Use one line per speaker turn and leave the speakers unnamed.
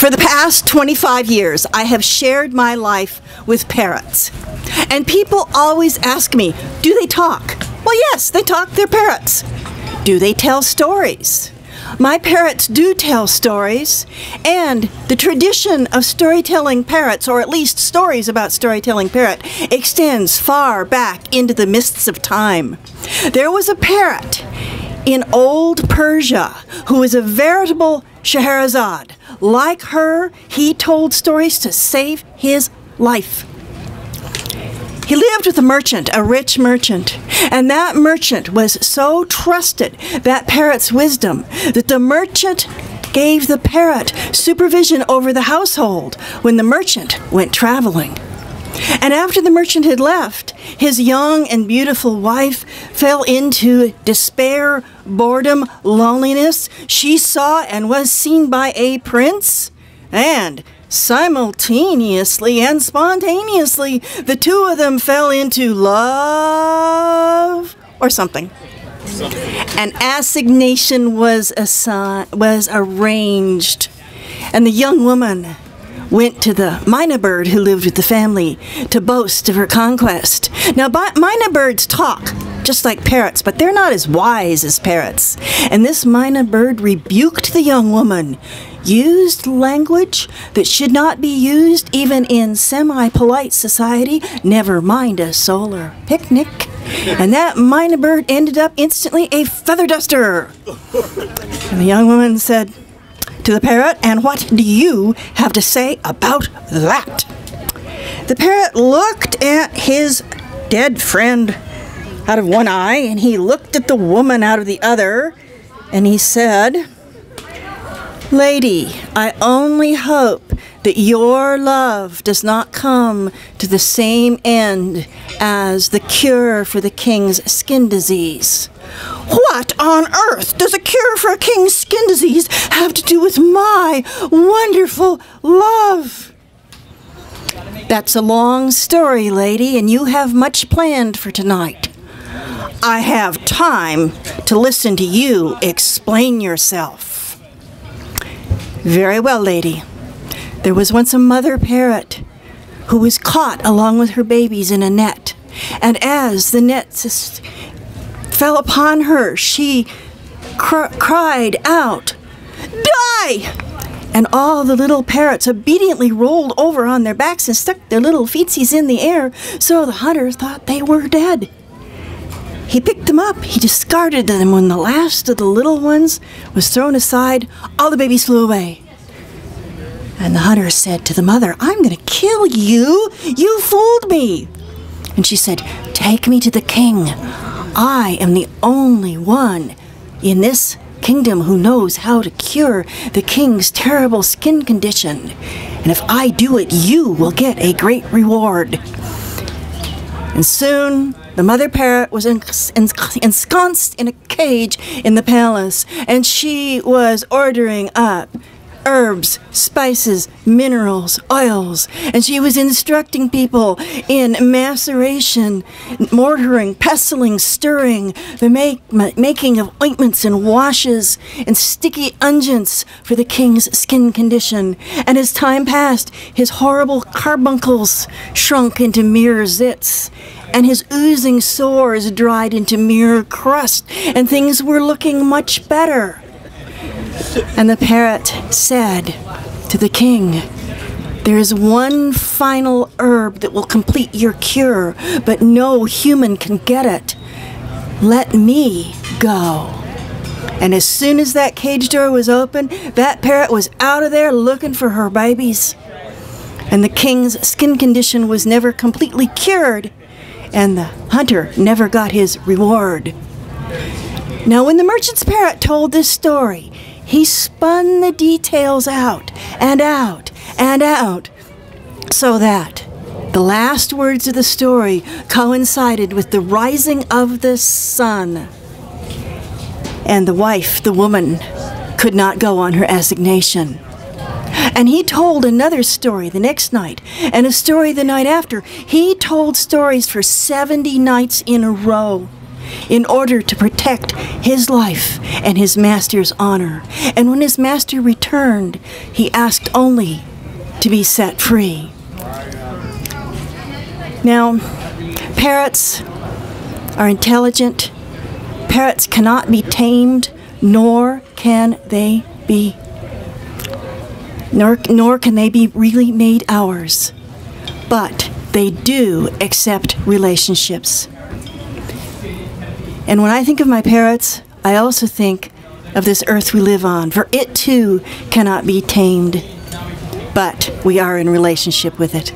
For the past 25 years, I have shared my life with parrots. And people always ask me, do they talk? Well, yes, they talk. They're parrots. Do they tell stories? My parrots do tell stories, and the tradition of storytelling parrots, or at least stories about storytelling parrot, extends far back into the mists of time. There was a parrot in old Persia who was a veritable Scheherazade. Like her, he told stories to save his life. He lived with a merchant, a rich merchant, and that merchant was so trusted, that parrot's wisdom, that the merchant gave the parrot supervision over the household when the merchant went traveling. And after the merchant had left, his young and beautiful wife fell into despair, boredom, loneliness. She saw and was seen by a prince, and simultaneously and spontaneously, the two of them fell into love or something. An assignation was arranged, and the young woman went to the mynah bird who lived with the family to boast of her conquest. Now, mynah birds talk just like parrots, but they're not as wise as parrots. And this mynah bird rebuked the young woman, used language that should not be used even in semi-polite society, never mind a solar picnic. And that mynah bird ended up instantly a feather duster. And the young woman said to the parrot, "And what do you have to say about that?" The parrot looked at his dead friend out of one eye, and he looked at the woman out of the other, and he said, "Lady, I only hope that your love does not come to the same end as the cure for the king's skin disease." "What on earth does a cure for a king's skin disease have to do with my wonderful love?" "That's a long story, lady, and you have much planned for tonight. I have time to listen to you explain yourself." "Very well, lady. There was once a mother parrot who was caught along with her babies in a net. And as the net fell upon her, she cried out, 'Die!' And all the little parrots obediently rolled over on their backs and stuck their little feetsies in the air, so the hunter thought they were dead. He picked them up, he discarded them. When the last of the little ones was thrown aside, all the babies flew away. And the hunter said to the mother, "I'm going to kill you. You fooled me." And she said, "Take me to the king. I am the only one in this kingdom who knows how to cure the king's terrible skin condition. And if I do it, you will get a great reward." And soon the mother parrot was ensconced in a cage in the palace, and she was ordering up herbs, spices, minerals, oils, and she was instructing people in maceration, mortaring, pestling, stirring, the making of ointments and washes and sticky unguents for the king's skin condition. And as time passed, his horrible carbuncles shrunk into mere zits, and his oozing sores dried into mere crust, and things were looking much better. And the parrot said to the king, "There is one final herb that will complete your cure, but no human can get it. Let me go." And as soon as that cage door was open, that parrot was out of there looking for her babies. And the king's skin condition was never completely cured, and the hunter never got his reward. Now, when the merchant's parrot told this story, he spun the details out and out and out, so that the last words of the story coincided with the rising of the sun. And the wife, the woman, could not go on her assignation. And he told another story the next night, and a story the night after. He told stories for 70 nights in a row. in order to protect his life and his master's honor. And when his master returned, he asked only to be set free. Now, parrots are intelligent. Parrots cannot be tamed, nor can they be really made ours. But they do accept relationships. And when I think of my parrots, I also think of this earth we live on, for it too cannot be tamed, but we are in relationship with it.